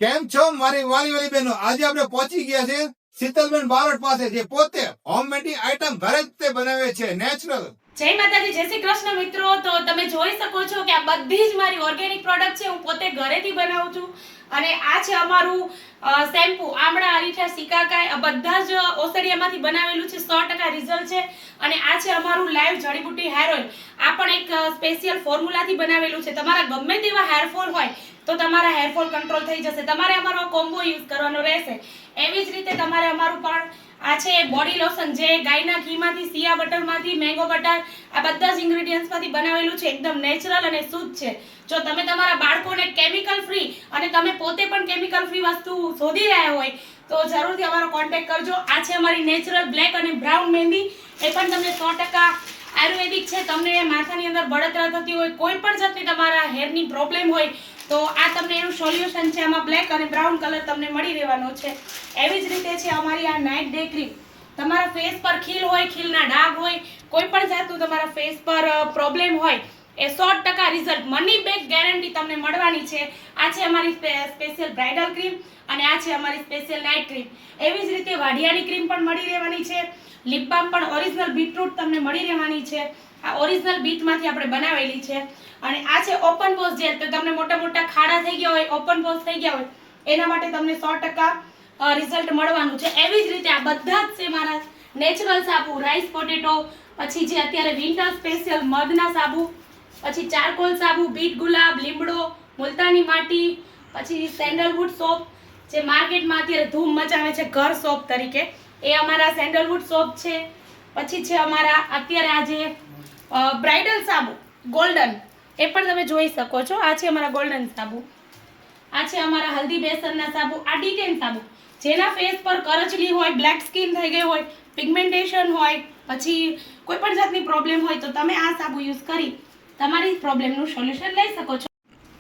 કેમ છો મારી વાલી બહેનો? આજે આપણે પહોંચી ગયા છે શીતલબેન બારોટ પાસે, જે પોતે હોમમેડ આઈટમ ઘરે જ તે બનાવે છે, નેચરલ. જય માતાજી, જય શ્રી કૃષ્ણ મિત્રો. તો તમે જોઈ શકો છો કે આ બધી જ મારી ઓર્ગેનિક પ્રોડક્ટ છે. હું પોતે ઘરેથી બનાવું છું. અને આ છે અમારું શેમ્પુ, આમળા, અરીઠા, સિકાકાઈ, આ બધા જ ઓસડિયામાંથી બનાવેલું છે. 100% રિઝલ્ટ છે. અને આ છે અમારું લાઈવ જડીબુટ્ટી હેર ઓઇલ. આ પણ એક સ્પેશિયલ ફોર્મ્યુલાથી બનાવેલું છે. તમારા ગમે તેવા હેરફોલ હોય તો તમારા હેરફોલ કંટ્રોલ થઈ જશે. તમારે અમારો કોમ્બો યુઝ કરવાનો રહેશે. એવી જ રીતે તમારે અમારું પણ આ છે બોડી લોશન, જે ગાયના ઘીમાંથી, સિયા બટરમાંથી, મેંગો બટર, આ બધા જ ઇન્ગ્રેડિયન્ટ્સમાંથી બનાવેલું છે. એકદમ નેચરલ અને શુદ્ધ છે. જો તમે તમારા બાળકોને કેમિકલ ફ્રી અને તમે પોતે પણ કેમિકલ ફ્રી વસ્તુ શોધી રહ્યા હોય તો જરૂરથી અમારો કોન્ટેક્ટ કરજો. આ છે અમારી નેચરલ બ્લેક અને બ્રાઉન મહેંદી. એ પણ તમને 100% આયુર્વેદિક છે. તમને માથાની અંદર બળતરા થતી હોય, કોઈ પણ જાતની તમારા હેરની પ્રોબ્લેમ હોય તો આ તમને એનું સોલ્યુશન છે. આમાં બ્લેક અને બ્રાઉન કલર તમને મળી રહેવાનો છે. એવી જ રીતે છે અમારી આ નાઇટ ડે ક્રીમ. તમારા ફેસ પર ખીલ હોય, ખીલના ડાઘ હોય, કોઈ પણ જાતનું તમારા ફેસ પર પ્રોબ્લેમ હોય, એ 100% રિઝલ્ટ, મની બેક ગેરંટી તમને મળવાની છે. આ છે અમારી સ્પેશિયલ બ્રાઇડલ ક્રીમ અને આ છે અમારી સ્પેશિયલ નાઇટ ક્રીમ. એવી જ રીતે વાડિયાની ક્રીમ પણ મળી રહેવાની છે. લિપ બામ પણ ઓરિજિનલ બીટરૂટ તમને મળી રહેવાની છે. આ ઓરિજિનલ બીટમાંથી આપણે બનાવેલી છે. અને આ છે ઓપન પોઝ જેલ. તો તમને મોટા મોટા ખાડા થઈ ગયા હોય, ઓપન પોઝ થઈ ગયા હોય, એના માટે તમને 100% રિઝલ્ટ મળવાનું છે. એવી જ રીતે આ બધા જ છે મારા નેચરલ સાબુ, રાઈસ પોટેટો, પછી જે અત્યારે વિન્ટર સ્પેશિયલ મધના સાબુ, પછી ચારકોલ સાબુ, બીટ ગુલાબ, લીમડો, મુલતાની માટી, પછી સેન્ડલવુડ સોપ, જે માર્કેટમાં અત્યારે ધૂમ મચાવે છે ઘર સોપ તરીકે, એ અમારા સેન્ડલવુડ સોપ છે. પછી છે અમારા અત્યારે આ જે બ્રાઇડલ સાબુ ગોલ્ડન, એ પણ તમે જોઈ શકો છો. આ છે અમારા ગોલ્ડન સાબુ. આ છે અમારા હલ્દી બેસનના સાબુ. આ ડી10 સાબુ, જેના ફેસ પર કરચલી હોય, બ્લેક સ્કિન થઈ ગઈ હોય, પિગમેન્ટેશન હોય, પછી કોઈ પણ જાતની પ્રોબ્લેમ હોય તો તમે આ સાબુ યુઝ કરી તમારી પ્રોબ્લેમનું સોલ્યુશન લઈ શકો છો.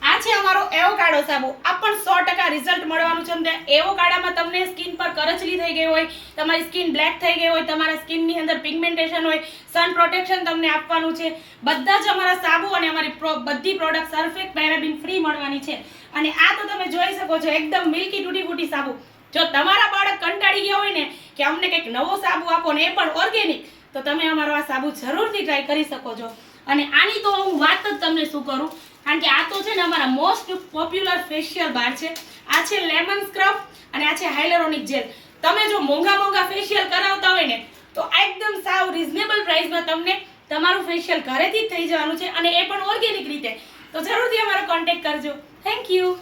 આ છે અમારો એવોકાડો સાબુ. આ પણ 100% રિઝલ્ટ મળવાનું છે અમને. એવોકાડામાં તમને સ્કિન પર કરચલી થઈ ગઈ હોય, તમારી સ્કિન બ્લેક થઈ ગઈ હોય, તમારા સ્કિનની અંદર પિગમેન્ટેશન હોય, સન પ્રોટેક્શન તમને આપવાનું છે. બધા જ અમારા સાબુ અને અમારી બધી પ્રોડક્ટ સરફેક્ટ પેરાબિન ફ્રી મળવાની છે. અને આ તો તમે જોઈ શકો છો, એકદમ મિલ્કી ટૂટી ફૂટી સાબુ. જો તમારા બાળક કંટાળી ગયા હોય ને કે અમને કંઈક નવો સાબુ આપો ને એ પણ ઓર્ગેનિક, તો તમે અમારો આ સાબુ જરૂરથી ટ્રાય કરી શકો છો. અને આની તો હું વાત જ તમને શું કરું, કારણ કે આ તો છે ને અમારા મોસ્ટ પોપ્યુલર ફેશિયલ બાર છે. આ છે લેમન સ્ક્રબ અને આ છે હાઇલરોનિક જેલ. તમે જો મોંઘા ફેશિયલ કરાવતા હોય ને તો એકદમ સાવ રિઝનેબલ પ્રાઇસમાં તમને તમારું ફેશિયલ ઘરેથી જ થઈ જવાનું છે, અને એ પણ ઓર્ગેનિક રીતે. તો જરૂરથી અમારો કોન્ટેક્ટ કરજો. Thank you.